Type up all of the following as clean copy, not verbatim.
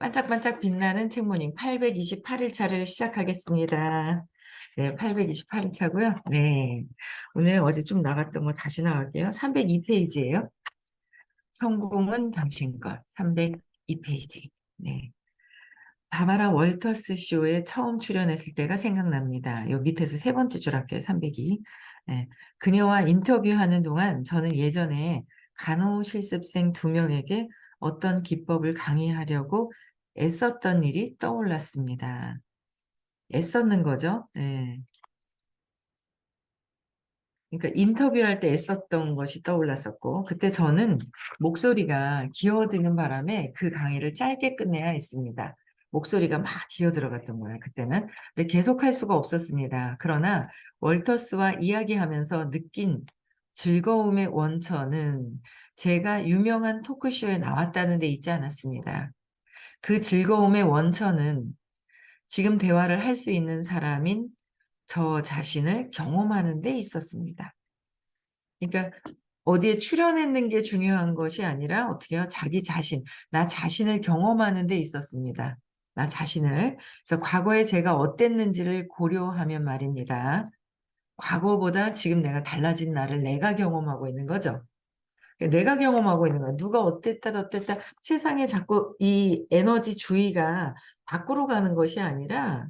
반짝반짝 빛나는 책모닝 828일차를 시작하겠습니다. 네, 828일차고요. 네, 오늘 어제 좀 나갔던 거 다시 나갈게요. 302페이지예요. 성공은 당신 것. 302페이지. 네. 바바라 월터스 쇼에 처음 출연했을 때가 생각납니다. 요 밑에서 세 번째 줄 할게요. 302. 네. 그녀와 인터뷰하는 동안 저는 예전에 간호실습생 2명에게 어떤 기법을 강의하려고 애썼던 일이 떠올랐습니다. 애썼는 거죠. 네. 그러니까 인터뷰할 때 애썼던 것이 떠올랐었고, 그때 저는 목소리가 기어드는 바람에 그 강의를 짧게 끝내야 했습니다. 목소리가 막 기어 들어갔던 거예요, 그때는. 근데 계속할 수가 없었습니다. 그러나 월터스와 이야기하면서 느낀 즐거움의 원천은 제가 유명한 토크쇼에 나왔다는 데 있지 않았습니다. 그 즐거움의 원천은 지금 대화를 할 수 있는 사람인 저 자신을 경험하는 데 있었습니다. 그러니까 어디에 출연했는 게 중요한 것이 아니라 어떻게 해요? 자기 자신, 나 자신을 경험하는 데 있었습니다. 나 자신을. 그래서 과거에 제가 어땠는지를 고려하면 말입니다. 과거보다 지금 내가 달라진 나를 내가 경험하고 있는 거죠. 내가 경험하고 있는 거야. 누가 어땠다, 어땠다. 세상에 자꾸 이 에너지 주의가 밖으로 가는 것이 아니라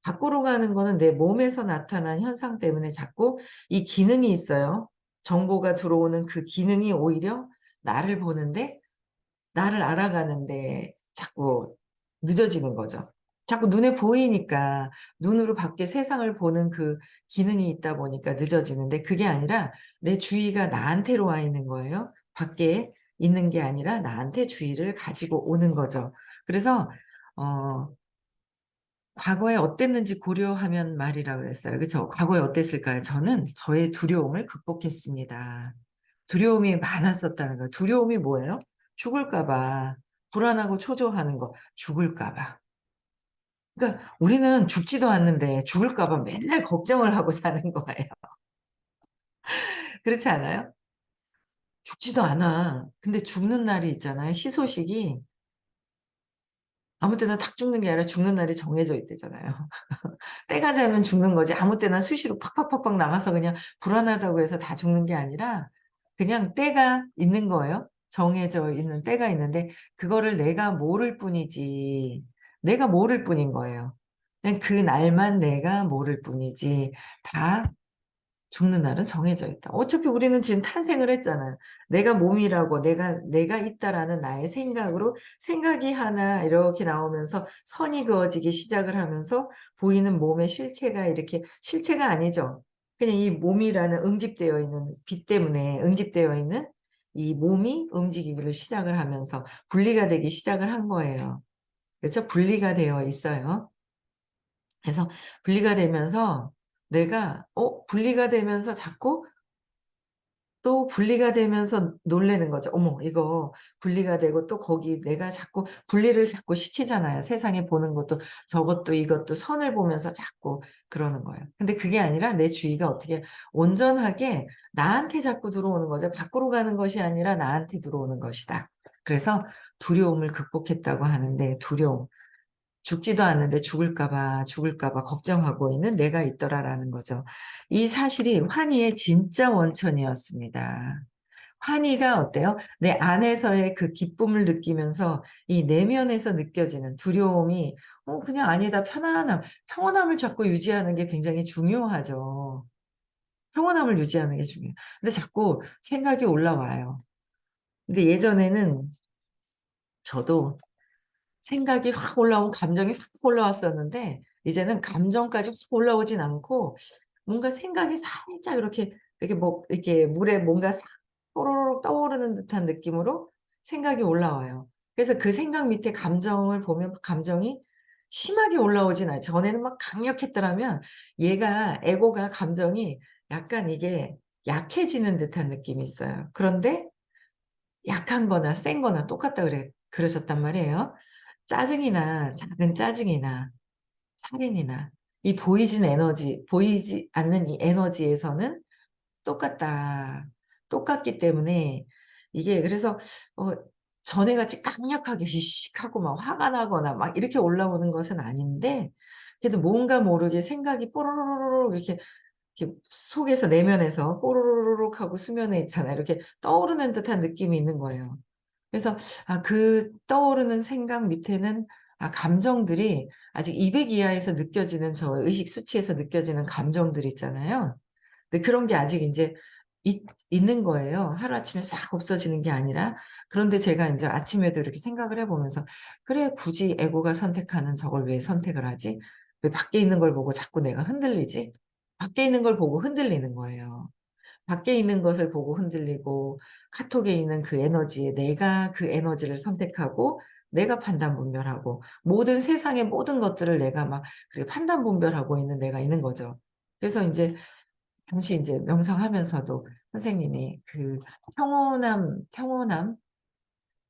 밖으로 가는 거는 내 몸에서 나타난 현상 때문에 자꾸 이 기능이 있어요. 정보가 들어오는 그 기능이 오히려 나를 보는데, 나를 알아가는데 자꾸 늦어지는 거죠. 자꾸 눈에 보이니까 눈으로 밖에 세상을 보는 그 기능이 있다 보니까 늦어지는데 그게 아니라 내 주의가 나한테로 와 있는 거예요. 밖에 있는 게 아니라 나한테 주의를 가지고 오는 거죠. 그래서 어, 과거에 어땠는지 고려하면 말이라고 그랬어요. 그렇죠? 과거에 어땠을까요? 저는 저의 두려움을 극복했습니다. 두려움이 많았었다는 거예요. 두려움이 뭐예요? 죽을까 봐. 불안하고 초조하는 거. 죽을까 봐. 그러니까 우리는 죽지도 않는데 죽을까 봐 맨날 걱정을 하고 사는 거예요. 그렇지 않아요? 죽지도 않아. 근데 죽는 날이 있잖아요. 희소식이 아무 때나 탁 죽는 게 아니라 죽는 날이 정해져 있대잖아요. 때가 되면 죽는 거지. 아무 때나 수시로 팍팍팍팍 나가서 그냥 불안하다고 해서 다 죽는 게 아니라 그냥 때가 있는 거예요. 정해져 있는 때가 있는데 그거를 내가 모를 뿐이지. 내가 모를 뿐인 거예요. 그냥 그 날만 내가 모를 뿐이지. 다 죽는 날은 정해져 있다. 어차피 우리는 지금 탄생을 했잖아요. 내가 몸이라고 내가 있다라는 나의 생각으로 생각이 하나 이렇게 나오면서 선이 그어지기 시작을 하면서 보이는 몸의 실체가 이렇게 실체가 아니죠. 그냥 이 몸이라는 응집되어 있는 빛 때문에 응집되어 있는 이 몸이 움직이기를 시작을 하면서 분리가 되기 시작을 한 거예요. 그렇죠? 분리가 되어 있어요. 그래서 분리가 되면서 내가 분리가 되면서 자꾸 또 분리가 되면서 놀라는 거죠. 어머, 이거 분리가 되고 또 거기 내가 자꾸 분리를 자꾸 시키잖아요. 세상에 보는 것도 저것도 이것도 선을 보면서 자꾸 그러는 거예요. 근데 그게 아니라 내 주의가 어떻게 온전하게 나한테 자꾸 들어오는 거죠. 밖으로 가는 것이 아니라 나한테 들어오는 것이다. 그래서 두려움을 극복했다고 하는데 두려움. 죽지도 않는데 죽을까 봐 걱정하고 있는 내가 있더라라는 거죠. 이 사실이 환희의 진짜 원천이었습니다. 환희가 어때요? 내 안에서의 그 기쁨을 느끼면서 이 내면에서 느껴지는 두려움이 그냥 아니다. 평온함을 자꾸 유지하는 게 굉장히 중요하죠. 평온함을 유지하는 게 중요해요. 근데 자꾸 생각이 올라와요. 근데 예전에는 저도 생각이 확 올라오고 감정이 확 올라왔었는데 이제는 감정까지 확 올라오진 않고 뭔가 생각이 살짝 이렇게 뭐 이렇게 물에 뭔가 싹 또로록 떠오르는 듯한 느낌으로 생각이 올라와요. 그래서 그 생각 밑에 감정을 보면 감정이 심하게 올라오진 않아요. 전에는 막 강력했더라면 얘가 에고가 감정이 약간 이게 약해지는 듯한 느낌이 있어요. 그런데 약한 거나 센 거나 똑같다 그러셨단 말이에요. 짜증이나 작은 짜증이나 살인이나 이 보이지 않는 이 에너지에서는 똑같다. 똑같기 때문에 이게 그래서 어 전에같이 강력하게 히식하고 막 화가 나거나 막 이렇게 올라오는 것은 아닌데, 그래도 뭔가 모르게 생각이 뽀로로로로 이렇게 속에서 내면에서 뽀로로록 하고 수면에 있잖아요. 이렇게 떠오르는 듯한 느낌이 있는 거예요. 그래서 그 떠오르는 생각 밑에는 감정들이 아직 200 이하에서 느껴지는 저 의식 수치에서 느껴지는 감정들 있잖아요. 근데 그런 게 아직 이제 있는 거예요. 하루아침에 싹 없어지는 게 아니라. 그런데 제가 이제 아침에도 이렇게 생각을 해보면서, 그래, 굳이 에고가 선택하는 저걸 왜 선택을 하지? 왜 밖에 있는 걸 보고 자꾸 내가 흔들리지? 밖에 있는 걸 보고 흔들리는 거예요. 밖에 있는 것을 보고 흔들리고, 카톡에 있는 그 에너지에 내가 그 에너지를 선택하고, 내가 판단 분별하고, 모든 세상의 모든 것들을 내가 막 그렇게 판단 분별하고 있는 내가 있는 거죠. 그래서 이제 잠시 이제 명상하면서도 선생님이 그 평온함,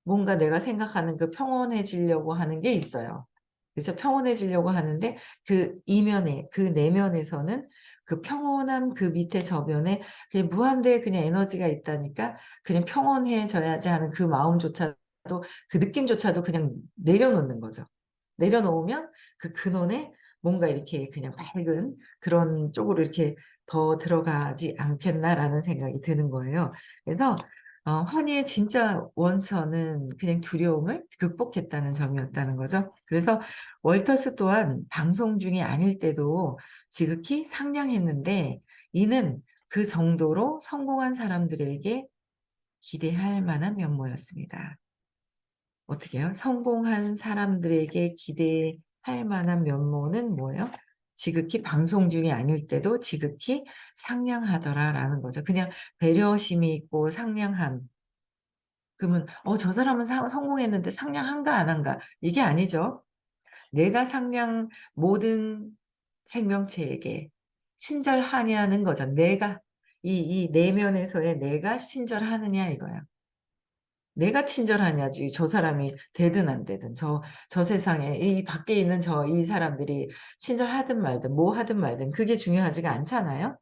뭔가 내가 생각하는 그 평온해지려고 하는 게 있어요. 그래서 평온해지려고 하는데 그 이면에, 그 내면에서는 그 평온함 그 밑에 저면에 그냥 무한대의 그냥 에너지가 있다니까 그냥 평온해져야지 하는 그 마음조차도 그 느낌조차도 그냥 내려놓는 거죠. 내려놓으면 그 근원에 뭔가 이렇게 그냥 밝은 그런 쪽으로 이렇게 더 들어가지 않겠나라는 생각이 드는 거예요. 그래서 환희의 진짜 원천은 그냥 두려움을 극복했다는 점이었다는 거죠. 그래서 월터스 또한 방송 중이 아닐 때도 지극히 상냥했는데 이는 그 정도로 성공한 사람들에게 기대할 만한 면모였습니다. 어떻게 해요? 성공한 사람들에게 기대할 만한 면모는 뭐예요? 지극히 방송 중이 아닐 때도 지극히 상냥하더라라는 거죠. 그냥 배려심이 있고 상냥함. 그러면 저 사람은 성공했는데 상냥한가 안 한가? 이게 아니죠. 내가 모든 생명체에게 친절하냐는 거죠. 내가 이 내면에서의 내가 친절하느냐 이거야. 내가 친절하냐지 저 사람이 되든 안 되든 저 세상에 이 밖에 있는 이 사람들이 친절하든 말든 뭐 하든 말든 그게 중요하지가 않잖아요.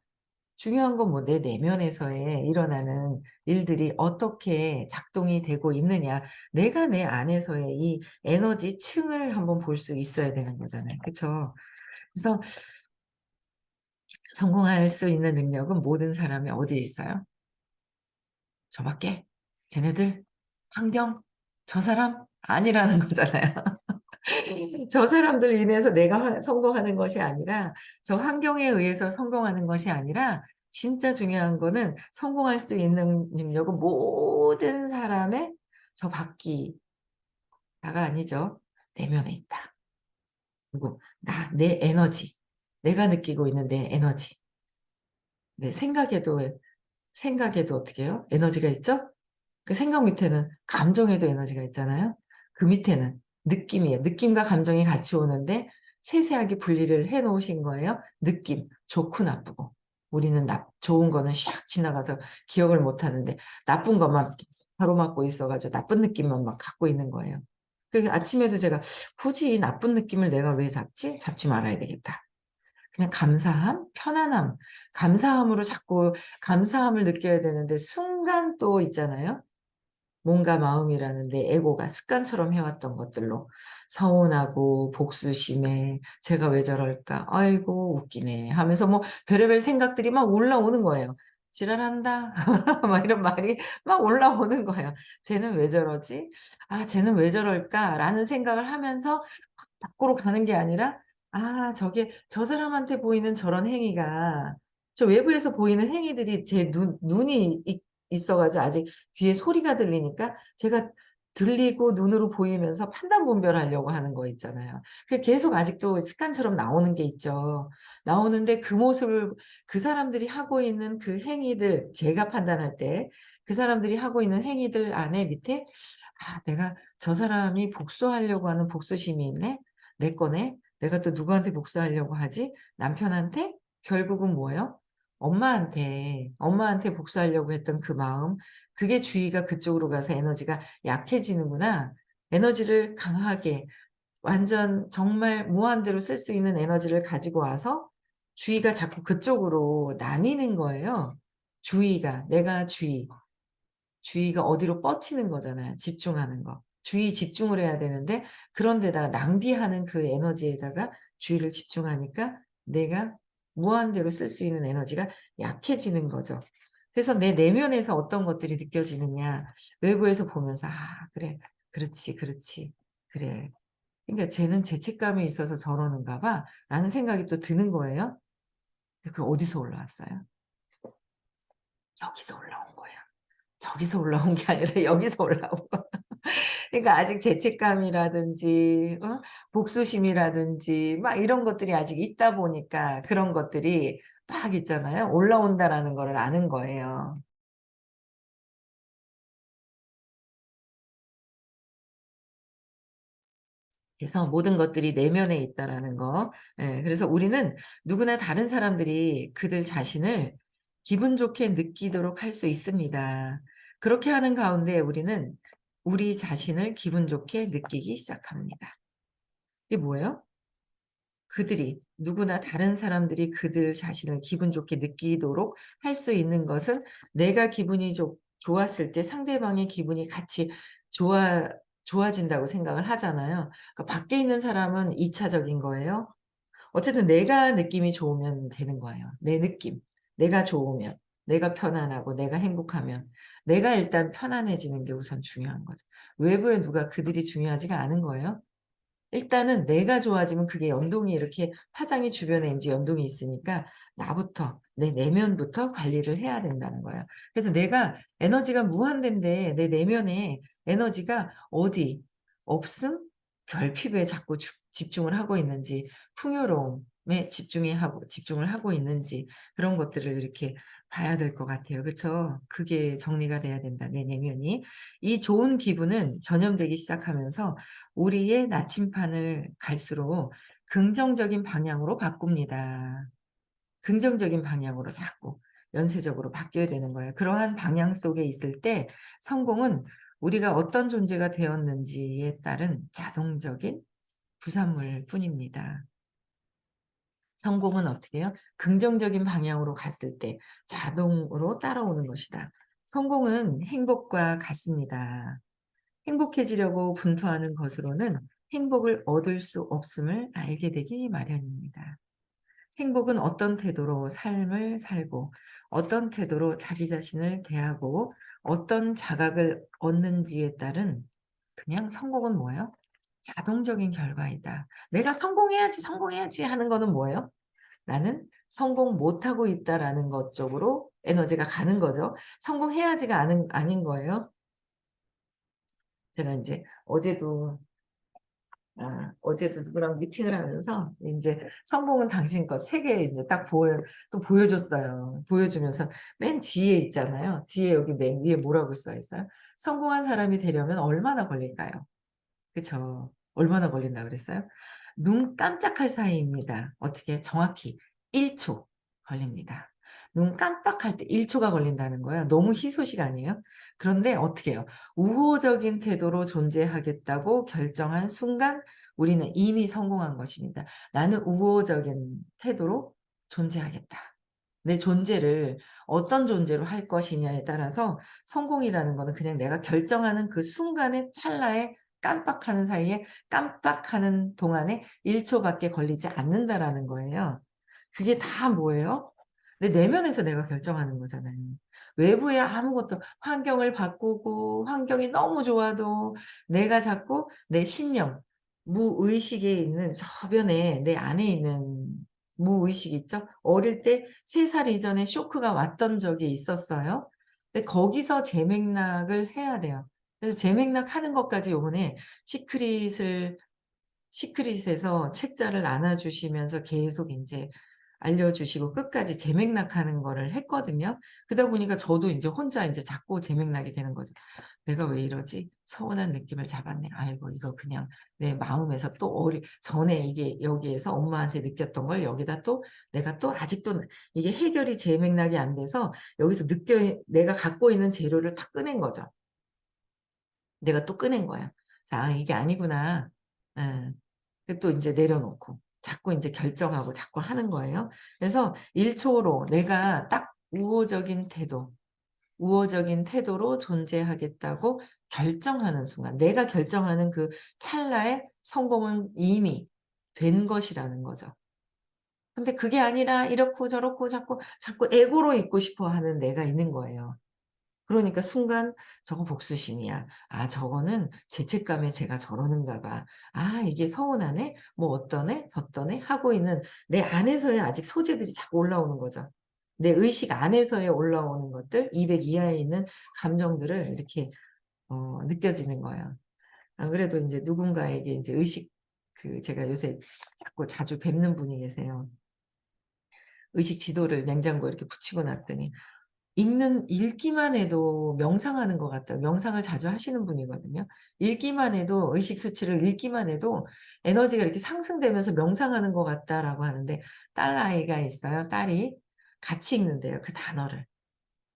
중요한 건 뭐 내 내면에서의 일어나는 일들이 어떻게 작동이 되고 있느냐. 내가 내 안에서의 이 에너지 층을 한번 볼 수 있어야 되는 거잖아요. 그렇죠? 그래서 성공할 수 있는 능력은 모든 사람이 어디에 있어요? 저밖에? 쟤네들? 환경? 저 사람? 아니라는 거잖아요. 저 사람들 인해서 내가 성공하는 것이 아니라 저 환경에 의해서 성공하는 것이 아니라 진짜 중요한 거는 성공할 수 있는 능력은 모든 사람의 저 밖이다가 아니죠. 내면에 있다. 그리고 내 에너지. 내가 느끼고 있는 내 에너지. 내 생각에도 어떻게 해요? 에너지가 있죠? 그 생각 밑에는 감정에도 에너지가 있잖아요. 그 밑에는 느낌이에요. 느낌과 감정이 같이 오는데 세세하게 분리를 해 놓으신 거예요. 느낌, 좋고 나쁘고. 우리는 좋은 거는 샥 지나가서 기억을 못 하는데 나쁜 것만 바로막고 있어가지고 나쁜 느낌만 막 갖고 있는 거예요. 그 아침에도 제가 굳이 이 나쁜 느낌을 내가 왜 잡지? 잡지 말아야 되겠다. 그냥 감사함, 편안함, 감사함으로 자꾸 감사함을 느껴야 되는데 순간 또 있잖아요. 뭔가 마음이라는 내 에고가 습관처럼 해왔던 것들로 서운하고 복수심에 제가 왜 저럴까 아이고 웃기네 하면서 뭐 별의별 생각들이 막 올라오는 거예요. 지랄한다 막 이런 말이 막 올라오는 거예요. 쟤는 왜 저러지? 쟤는 왜 저럴까라는 생각을 하면서 밖으로 가는 게 아니라 저게 저 사람한테 보이는 저런 행위가 저 외부에서 보이는 행위들이 제 눈이 있어가지고 아직 뒤에 소리가 들리니까 제가 들리고 눈으로 보이면서 판단 분별하려고 하는 거 있잖아요. 그게 계속 아직도 습관처럼 나오는 게 있죠. 나오는데 그 모습을 그 사람들이 하고 있는 그 행위들 제가 판단할 때 그 사람들이 하고 있는 행위들 안에 밑에 내가 저 사람이 복수하려고 하는 복수심이 있네. 내 거네. 내가 또 누구한테 복수하려고 하지? 남편한테? 결국은 뭐예요? 엄마한테 복수하려고 했던 그 마음, 그게 주의가 그쪽으로 가서 에너지가 약해지는구나. 에너지를 강하게, 완전 정말 무한대로 쓸 수 있는 에너지를 가지고 와서 주의가 자꾸 그쪽으로 나뉘는 거예요. 내가 주의. 주의가 어디로 뻗치는 거잖아요. 집중하는 거. 주의 집중을 해야 되는데 그런 데다가 낭비하는 그 에너지에다가 주의를 집중하니까 내가 무한대로 쓸 수 있는 에너지가 약해지는 거죠. 그래서 내 내면에서 어떤 것들이 느껴지느냐. 외부에서 보면서 '아 그래. 그렇지, 그렇지. 그래. 그러니까 쟤는 죄책감이 있어서 저러는가 봐.'라는 생각이 또 드는 거예요. 그 어디서 올라왔어요? 여기서 올라온 거예요. 저기서 올라온 게 아니라 여기서 올라온 거. 그러니까 아직 죄책감이라든지 복수심이라든지 막 이런 것들이 아직 있다 보니까 그런 것들이 막 있잖아요. 올라온다라는 거를 아는 거예요. 그래서 모든 것들이 내면에 있다라는 거. 예. 그래서 우리는 누구나 다른 사람들이 그들 자신을 기분 좋게 느끼도록 할 수 있습니다. 그렇게 하는 가운데 우리는 우리 자신을 기분 좋게 느끼기 시작합니다. 이게 뭐예요? 그들이 누구나 다른 사람들이 그들 자신을 기분 좋게 느끼도록 할 수 있는 것은 내가 기분이 좋았을 때 상대방의 기분이 같이 좋아 좋아진다고 생각을 하잖아요. 그러니까 밖에 있는 사람은 2 차적인 거예요. 어쨌든 내가 느낌이 좋으면 되는 거예요. 내 느낌. 내가 좋으면, 내가 편안하고 내가 행복하면 내가 일단 편안해지는 게 우선 중요한 거죠. 외부에 누가 그들이 중요하지가 않은 거예요. 일단은 내가 좋아지면 그게 연동이 이렇게 화장이 주변에 인제 연동이 있으니까 나부터 내 내면부터 관리를 해야 된다는 거예요. 그래서 내가 에너지가 무한대인데 내 내면에 에너지가 어디 없음, 결핍에 자꾸 집중을 하고 있는지 풍요로움에 집중을 하고 있는지 그런 것들을 이렇게 봐야 될 것 같아요. 그쵸? 그게 정리가 돼야 된다, 내 내면이. 이 좋은 기분은 전염되기 시작하면서 우리의 나침판을 갈수록 긍정적인 방향으로 바꿉니다. 긍정적인 방향으로 자꾸 연쇄적으로 바뀌어야 되는 거예요. 그러한 방향 속에 있을 때 성공은 우리가 어떤 존재가 되었는지에 따른 자동적인 부산물 뿐입니다. 성공은 어떻게 해요? 긍정적인 방향으로 갔을 때 자동으로 따라오는 것이다. 성공은 행복과 같습니다. 행복해지려고 분투하는 것으로는 행복을 얻을 수 없음을 알게 되기 마련입니다. 행복은 어떤 태도로 삶을 살고 어떤 태도로 자기 자신을 대하고 어떤 자각을 얻는지에 따른 그냥 성공은 뭐예요? 자동적인 결과이다. 내가 성공해야지, 성공해야지 하는 거는 뭐예요? 나는 성공 못하고 있다라는 것 쪽으로 에너지가 가는 거죠. 성공해야지가 아닌 거예요. 제가 인제 어제도 누구랑 미팅을 하면서 인제 "성공은 당신 것." 책에 인제 딱 보여줬어요. 보여주면서 맨 뒤에 있잖아요. 뒤에 여기 맨 위에 뭐라고 써 있어요? "성공한 사람이 되려면 얼마나 걸릴까요?" 그쵸. 얼마나 걸린다 그랬어요? 눈 깜짝할 사이입니다. 어떻게 정확히 1초 걸립니다. 눈 깜빡할 때 1 초가 걸린다는 거예요. 너무 희소식 아니에요? 그런데 어떻게 해요? 우호적인 태도로 존재하겠다고 결정한 순간 우리는 이미 성공한 것입니다. '나는 우호적인 태도로 존재하겠다.' 내 존재를 어떤 존재로 할 것이냐에 따라서 성공이라는 거는 그냥 내가 결정하는 그 순간의 찰나에 깜빡하는 사이에 깜빡하는 동안에 1 초밖에 걸리지 않는다라는 거예요. 그게 다 뭐예요? 내 내면에서 내가 결정하는 거잖아요. 외부에 아무것도 환경을 바꾸고 환경이 너무 좋아도 내가 자꾸 내 신념, 무의식에 있는 저변에 내 안에 있는 무의식 있죠? 어릴 때 3살 이전에 쇼크가 왔던 적이 있었어요. 근데 거기서 재맥락을 해야 돼요. 그래서 재맥락하는 것까지 요번에 시크릿을 시크릿에서 책자를 나눠 주시면서 계속 인제 알려주시고 끝까지 재맥락하는 거를 했거든요. 그러다 보니까 저도 인제 혼자 인제 자꾸 재맥락이 되는 거죠. '내가 왜 이러지? 서운한 느낌을 잡았네. 아이고 이거 그냥 내 마음에서 또 전에 이게 여기에서 엄마한테 느꼈던 걸 여기다 또 내가 또 아직도 이게 해결이 재맥락이 안 돼서 여기서 내가 갖고 있는 재료를 다 꺼낸 거죠. 내가 또 꺼낸 거야. 그래서 '아 이게 아니구나.' 예. 그 또 인제 내려놓고 자꾸 인제 결정하고 자꾸 하는 거예요. 그래서 1 초로 내가 딱 우호적인 태도 우호적인 태도로 존재하겠다고 결정하는 순간, 내가 결정하는 그 찰나에 성공은 이미 된 것이라는 거죠. 근데 그게 아니라 이렇고 저렇고 자꾸 에고로 있고 싶어 하는 내가 있는 거예요. 그러니까 순간 '저거 복수심이야. 아 저거는 죄책감에 제가 저러는가 봐. 아 이게 서운하네. 뭐 어떠네 저떠네.' 하고 있는 내 안에서의 아직 소재들이 자꾸 올라오는 거죠. 내 의식 안에서의 올라오는 것들 200 이하에 있는 감정들을 이렇게 느껴지는 거예요. 안 그래도 인제 누군가에게 인제 의식 제가 요새 자꾸 자주 뵙는 분이 계세요. 의식 지도를 냉장고에 이렇게 붙이고 놨더니 읽기만 해도 명상하는 것 같다고, 명상을 자주 하시는 분이거든요. 읽기만 해도 의식 수치를 읽기만 해도 에너지가 이렇게 상승되면서 명상하는 것 같다라고 하는데, 딸아이가 있어요. 딸이 같이 읽는데요, 그 단어를.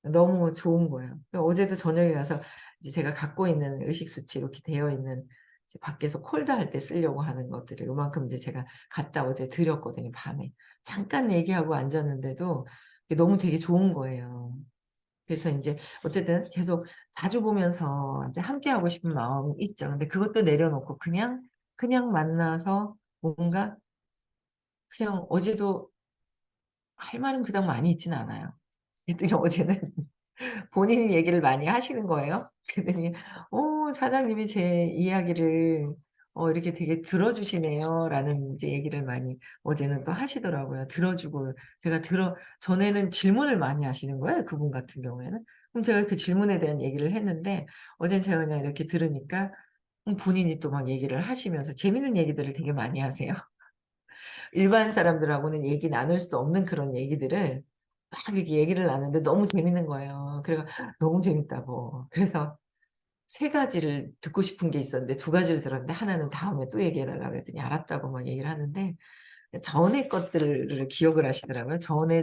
너무 좋은 거예요. 어제도 저녁에 가서 이제 제가 갖고 있는 의식 수치 이렇게 되어 있는, 이제 밖에서 콜드 할 때 쓰려고 하는 것들을 요만큼 이제 제가 갖다 어제 드렸거든요, 밤에. 잠깐 얘기하고 앉았는데도 이게 너무 되게 좋은 거예요. 그래서 인제 어쨌든 계속 자주 보면서 이제 함께하고 싶은 마음이 있죠. 근데 그것도 내려놓고 그냥 만나서 뭔가, 그냥 어제도 할 말은 그닥 많이 있지는 않아요. 그랬더니 어제는 본인이 얘기를 많이 하시는 거예요. 그랬더니 사장님이 제 이야기를 이렇게 되게 들어 주시네요."라는 이제 얘기를 많이 어제는 또 하시더라고요. 들어 주고 제가 들어 전에는 질문을 많이 하시는 거예요, 그분 같은 경우에는. 그럼 제가 그 질문에 대한 얘기를 했는데, 어제는 제가 그냥 이렇게 들으니까 본인이 또 막 얘기를 하시면서 재밌는 얘기들을 되게 많이 하세요. 일반 사람들하고는 얘기 나눌 수 없는 그런 얘기들을 막 이렇게 얘기를 나누는데 너무 재밌는 거예요. 그래 너무 재밌다고. 그래서 3 가지를 듣고 싶은 게 있었는데 2 가지를 들었는데 하나는 다음에 또 얘기해 달라고 그랬더니 알았다고 막 얘기를 하는데, 전에 것들을 기억을 하시더라고요. 전에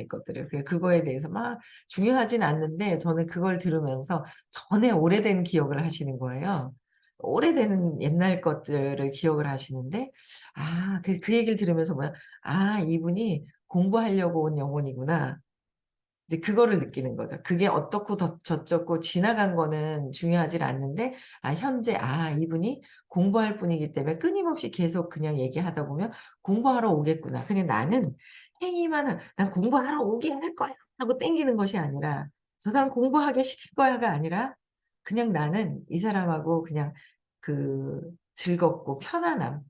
것들을. 그거에 대해서 막 중요하진 않는데 저는 그걸 들으면서 전에 오래된 기억을 하시는 거예요. 오래된 옛날 것들을 기억을 하시는데, 그 얘기를 들으면서 뭐야 '아 이분이 공부하려고 온 영혼이구나.' 이제 그거를 느끼는 거죠. 그게 어떻고 저쩌고 지나간 거는 중요하질 않는데, 현재 이분이 공부할 분이기 때문에 끊임없이 계속 그냥 얘기하다 보면 '공부하러 오겠구나.' 그냥 나는 행위만 '난 공부하러 오게 할 거야.' 하고 땡기는 것이 아니라, '저 사람 공부하게 시킬 거야.'가 아니라, 그냥 나는 이 사람하고 그냥 즐겁고 편안함,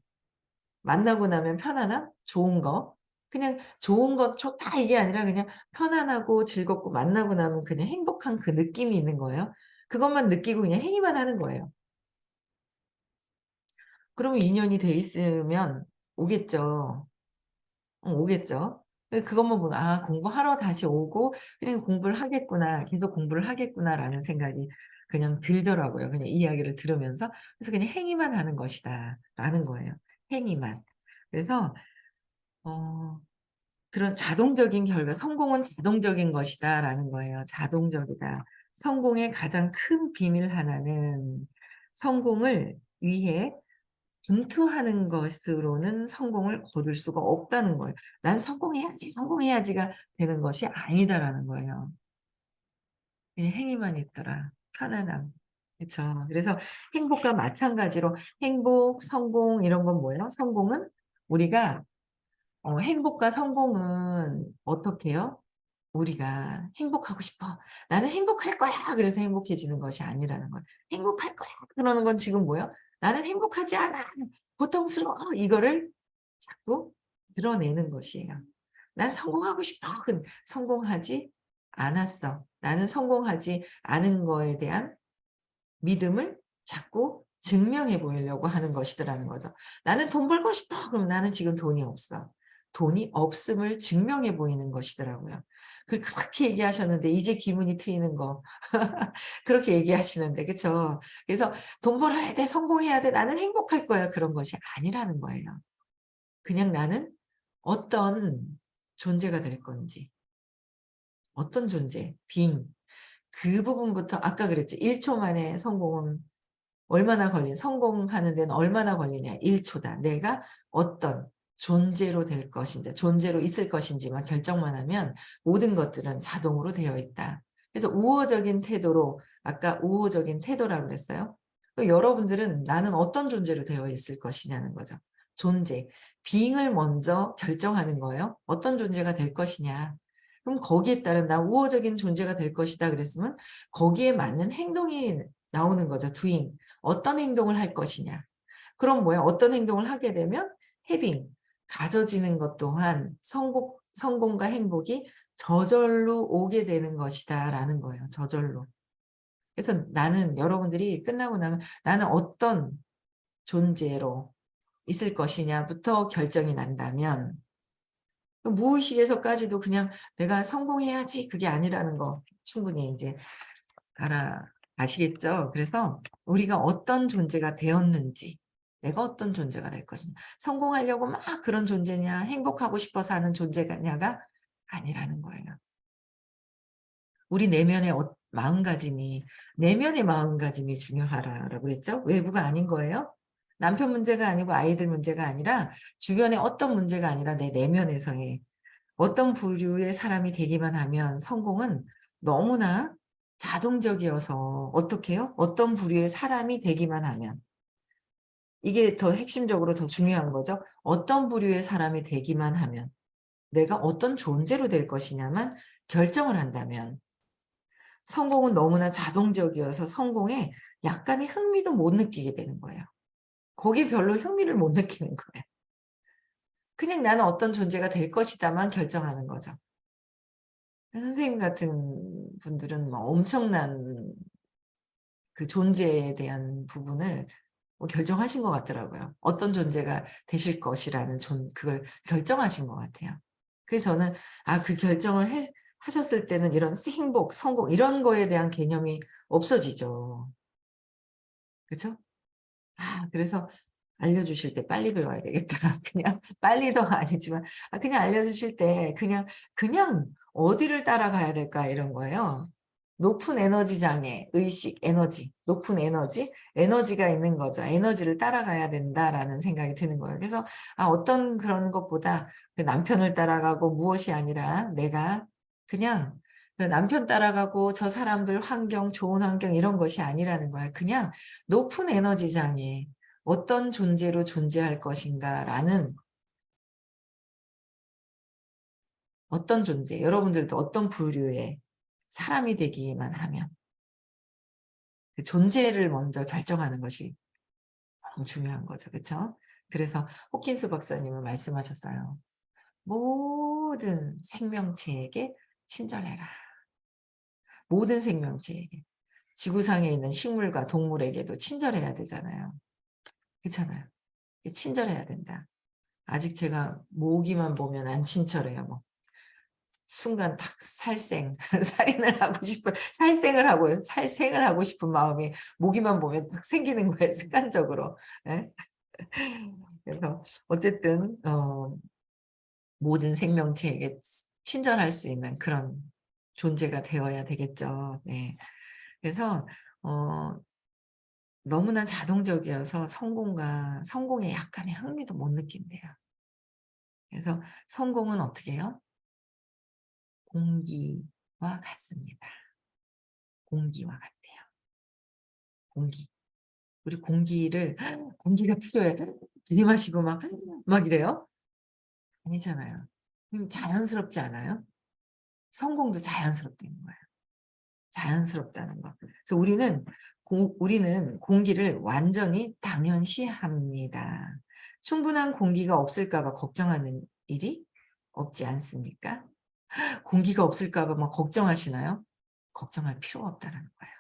만나고 나면 편안함, 좋은 거. 그냥 좋은 거 좋다 이게 아니라 그냥 편안하고 즐겁고 만나고 나면 그냥 행복한 그 느낌이 있는 거예요. 그것만 느끼고 그냥 행위만 하는 거예요. 그러면 인연이 돼 있으면 오겠죠. 오겠죠. 그것만 보면 '아 공부하러 다시 오고 그냥 공부를 하겠구나. 계속 공부를 하겠구나.'라는 생각이 그냥 들더라고요, 그냥 이야기를 들으면서. 그래서 '그냥 행위만 하는 것이다.'라는 거예요. 행위만. 그래서 어 그런 자동적인 결과, '성공은 자동적인 것이다.'라는 거예요. 자동적이다. 성공의 가장 큰 비밀 하나는, 성공을 위해 분투하는 것으로는 성공을 거둘 수가 없다는 거예요. '난 성공해야지, 성공해야지.'가 되는 것이 아니다라는 거예요. 그냥 행위만 있더라. 편안함. 그쵸. 그래서 행복과 마찬가지로, 행복, 성공 이런 건 뭐예요? 성공은 우리가 행복과 성공은 어떻게 해요? 우리가 "행복하고 싶어. 나는 행복할 거야." 그래서 행복해지는 것이 아니라는 거예요. "행복할 거야." 그러는 건 지금 뭐예요? "나는 행복하지 않아. 고통스러워." 이거를 자꾸 드러내는 것이에요. "난 성공하고 싶어." 그럼 성공하지 않았어. 나는 성공하지 않은 거에 대한 믿음을 자꾸 증명해 보이려고 하는 것이더라는 거죠. "나는 돈 벌고 싶어." 그럼 "나는 지금 돈이 없어." 돈이 없음을 증명해 보이는 것이더라고요. 그렇게 얘기하셨는데 이제 기분이 트이는 거. 그렇게 얘기하시는데 그쵸? 그래서 "돈 벌어야 돼. 성공해야 돼. 나는 행복할 거야." 그런 것이 아니라는 거예요. 그냥 나는 어떤 존재가 될 건지, 어떤 존재, 그 부분부터 아까 그랬죠. 1초 만에 성공은 성공하는 데는 얼마나 걸리냐. 1 초다. 내가 어떤 존재로 될 것인지, 존재로 있을 것인지만 결정만 하면 모든 것들은 자동으로 되어 있다. 그래서 우호적인 태도로, 아까 우호적인 태도라고 그랬어요. 여러분들은 나는 어떤 존재로 되어 있을 것이냐는 거죠. 존재. being을 먼저 결정하는 거예요. 어떤 존재가 될 것이냐. 그럼 거기에 따른 나 우호적인 존재가 될 것이다 그랬으면 거기에 맞는 행동이 나오는 거죠. doing. 어떤 행동을 할 것이냐. 그럼 뭐야? 어떤 행동을 하게 되면 having. 가져지는 것 또한 성공과 행복이 저절로 오게 되는 것이다 라는 거예요. 저절로. 그래서 나는 여러분들이 끝나고 나면 나는 어떤 존재로 있을 것이냐부터 결정이 난다면 무의식에서까지도 그냥 내가 성공해야지 그게 아니라는 거 충분히 이제 아시겠죠? 그래서 우리가 어떤 존재가 되었는지 내가 어떤 존재가 될 것이냐 성공하려고 막 그런 존재냐 행복하고 싶어서 하는 존재냐가 아니라는 거예요. 우리 내면의 마음가짐이 중요하라고 그랬죠? 외부가 아닌 거예요. 남편 문제가 아니고 아이들 문제가 아니라 주변에 어떤 문제가 아니라 내 내면에서의 어떤 부류의 사람이 되기만 하면 성공은 너무나 자동적이어서 어떻게 해요? 어떤 부류의 사람이 되기만 하면 이게 더 핵심적으로 더 중요한 거죠. 어떤 부류의 사람이 되기만 하면 내가 어떤 존재로 될 것이냐만 결정을 한다면 성공은 너무나 자동적이어서 성공에 약간의 흥미도 못 느끼게 되는 거예요. 거기에 별로 흥미를 못 느끼는 거예요. 그냥 나는 어떤 존재가 될 것이다만 결정하는 거죠. 선생님 같은 분들은 뭐 엄청난 그 존재에 대한 부분을 뭐 결정하신 것 같더라고요. 어떤 존재가 되실 것이라는 그걸 결정하신 것 같아요. 그래서 저는 그 결정을 하셨을 때는 이런 행복, 성공 이런 거에 대한 개념이 없어지죠. 그렇죠? 그래서 알려주실 때 빨리 배워야 되겠다. 그냥 빨리도 아니지만 그냥 알려주실 때 그냥 어디를 따라가야 될까 이런 거예요. 높은 에너지 장애, 의식, 에너지, 높은 에너지가 있는 거죠. 에너지를 따라가야 된다라는 생각이 드는 거예요. 그래서 어떤 그런 것보다 그 남편을 따라가고 무엇이 아니라 내가 그냥 그 남편 따라가고 저 사람들 환경, 좋은 환경 이런 것이 아니라는 거야. 그냥 높은 에너지 장애, 어떤 존재로 존재할 것인가라는 어떤 존재, 여러분들도 어떤 부류의 사람이 되기만 하면 그 존재를 먼저 결정하는 것이 너무 중요한 거죠. 그렇죠? 그래서 호킨스 박사님은 말씀하셨어요. 모든 생명체에게 친절해라. 모든 생명체에게. 지구상에 있는 식물과 동물에게도 친절해야 되잖아요. 그렇잖아요. 친절해야 된다. 아직 제가 모기만 보면 안 친절해요. 뭐. 순간 딱 살생을 하고 싶은 마음이 모기만 보면 딱 생기는 거예요. 습관적으로. 예? 그래서 어쨌든 모든 생명체에게 친절할 수 있는 그런 존재가 되어야 되겠죠. 네. 그래서 너무나 자동적이어서 성공에 약간의 흥미도 못 느낀대요. 그래서 성공은 어떻게 해요? 공기와 같습니다. 공기와 같아요. 공기. 우리 공기가 필요해. 들이마시고 막 이래요? 아니잖아요. 자연스럽지 않아요? 성공도 자연스럽다는 거예요. 자연스럽다는 거. 그래서 우리는 공기를 완전히 당연시합니다. 충분한 공기가 없을까 봐 걱정하는 일이 없지 않습니까? 공기가 없을까 봐 막 걱정하시나요? 걱정할 필요가 없다는 거예요.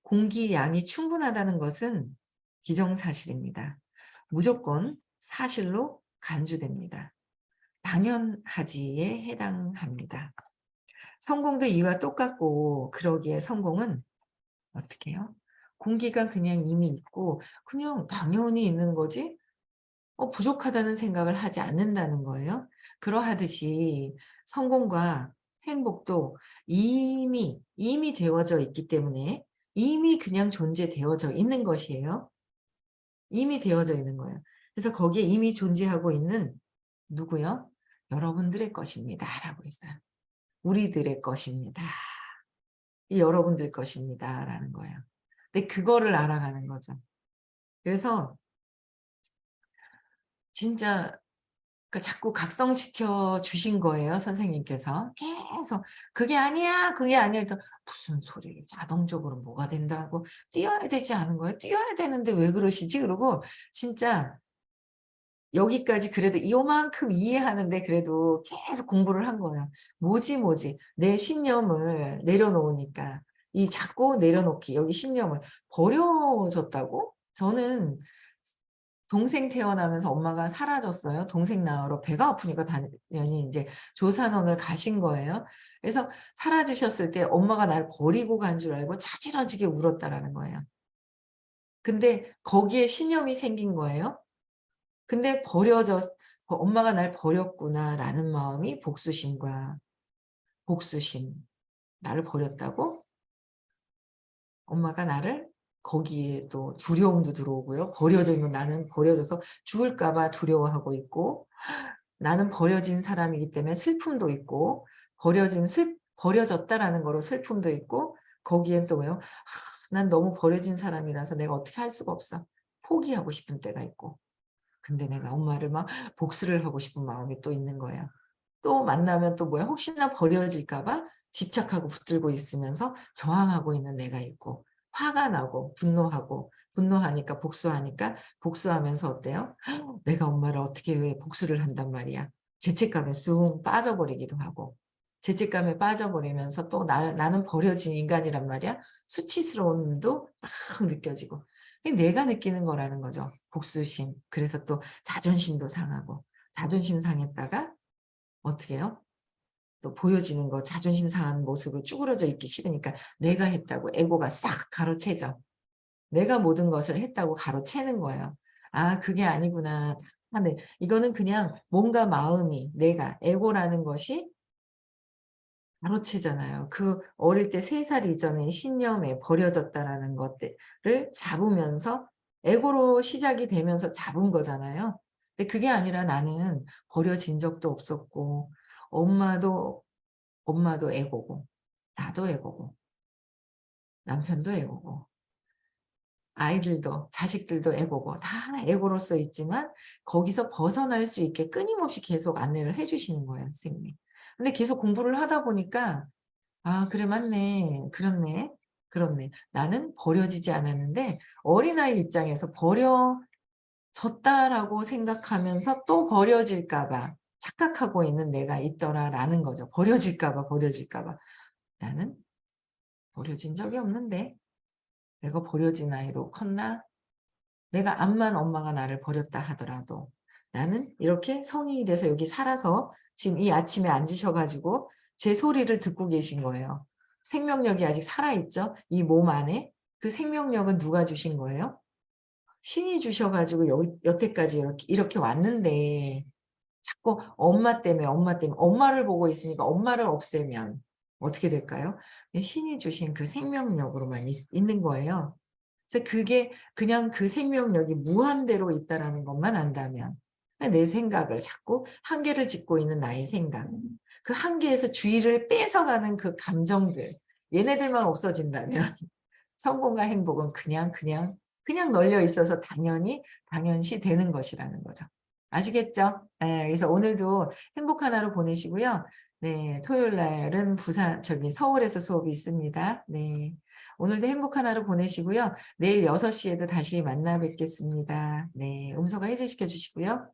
공기 양이 충분하다는 것은 기정사실입니다. 무조건 사실로 간주됩니다. 당연하지에 해당합니다. 성공도 이와 똑같고 그러기에 성공은 어떻게 해요? 공기가 그냥 이미 있고 그냥 당연히 있는 거지 부족하다는 생각을 하지 않는다는 거예요. 그러하듯이 성공과 행복도 이미 되어져 있기 때문에 이미 그냥 존재되어져 있는 것이에요. 이미 되어져 있는 거예요. 그래서 거기에 이미 존재하고 있는 누구요? 여러분들의 것입니다. 라고 했어요. 우리들의 것입니다. 이 여러분들 것입니다. 라는 거예요. 근데 그거를 알아가는 거죠. 그래서 진짜 자꾸 각성시켜 주신 거예요, 선생님께서. 계속 "그게 아니야. 그게 아니야." 그래서 "무슨 소리를 자동적으로 뭐가 된다고 뛰어야 되지 않은 거예요? 뛰어야 되는데 왜 그러시지?" 그러고 진짜 여기까지 그래도 요만큼 이해하는데 그래도 계속 공부를 한 거예요. 뭐지. 내 신념을 내려놓으니까 이 자꾸 내려놓기 여기 신념을 버려졌다고? 저는 동생 태어나면서 엄마가 사라졌어요. 동생 낳으러 배가 아프니까 당연히 인제 조산원을 가신 거예요. 그래서 사라지셨을 때 엄마가 날 버리고 간 줄 알고 차지러지게 울었다라는 거예요. 근데 거기에 신념이 생긴 거예요. 근데 엄마가 날 버렸구나라는 마음이 복수심과 복수심. 나를 버렸다고? 엄마가 나를 거기에 또 두려움도 들어오고요. 버려지면 나는 버려져서 죽을까 봐 두려워하고 있고 나는 버려진 사람이기 때문에 슬픔도 있고 버려졌다라는 거로 슬픔도 있고 거기엔 또 왜요? '난 너무 버려진 사람이라서 내가 어떻게 할 수가 없어.' 포기하고 싶은 때가 있고. 근데 내가 엄마를 막 복수를 하고 싶은 마음이 또 있는 거예요. 또 만나면 또 뭐야 혹시나 버려질까 봐 집착하고 붙들고 있으면서 저항하고 있는 내가 있고 화가 나고 분노하고 분노하니까 복수하니까 복수하면서 어때요? 내가 엄마를 어떻게 왜 복수를 한단 말이야. 죄책감에 쑥 빠져버리기도 하고 죄책감에 빠져버리면서 또 나는 버려진 인간이란 말이야. 수치스러움도 막 느껴지고 이게 내가 느끼는 거라는 거죠. 복수심. 그래서 또 자존심도 상하고 자존심 상했다가 어떻게 해요? 또 보여지는 거 자존심 상한 모습을 쭈그러져 있기 싫으니까 내가 했다고 에고가 싹 가로채죠. 내가 모든 것을 했다고 가로채는 거예요. '아 그게 아니구나.' 아 네. 이거는 그냥 몸과 마음이 내가 에고라는 것이 가로채잖아요. 그 어릴 때 3살 이전의 신념에 버려졌다라는 것들을 잡으면서 에고로 시작이 되면서 잡은 거잖아요. 근데 그게 아니라 나는 버려진 적도 없었고 엄마도 에고고 나도 에고고 남편도 에고고 아이들도 자식들도 에고고 다 에고로서 있지만 거기서 벗어날 수 있게 끊임없이 계속 안내를 해 주시는 거예요 선생님이. 근데 계속 공부를 하다 보니까 '아 그래 맞네. 그렇네. 그렇네. 나는 버려지지 않았는데' 어린아이 입장에서 '버려졌다.'라고 생각하면서 또 버려질까 봐 착각하고 있는 내가 있더라라는 거죠. 버려질까 봐. '나는 버려진 적이 없는데 내가 버려진 아이로 컸나? 내가 암만 엄마가 나를 버렸다 하더라도 나는 이렇게 성인이 돼서 여기 살아서 지금 이 아침에 앉으셔 가지고 제 소리를 듣고 계신 거예요. 생명력이 아직 살아 있죠, 이 몸 안에. 그 생명력은 누가 주신 거예요? 신이 주셔 가지고 여태까지 이렇게 왔는데 자꾸 엄마 때문에 엄마를 보고 있으니까 엄마를 없애면 어떻게 될까요? 신이 주신 그 생명력으로만 있는 거예요. 그래서 그게 그냥 그 생명력이 무한대로 있다라는 것만 안다면 내 생각을 자꾸 한계를 짓고 있는 나의 생각, 그 한계에서 주의를 뺏어가는 그 감정들 얘네들만 없어진다면 성공과 행복은 그냥 널려 있어서 당연시 되는 것이라는 거죠. 아시겠죠? 예. 그래서 오늘도 행복한 하루 보내시고요. 네. 토요일 날은 서울에서 수업이 있습니다. 네. 오늘도 행복한 하루 보내시고요. 내일 6 시에도 다시 만나 뵙겠습니다. 네. 음소거 해제시켜 주시고요.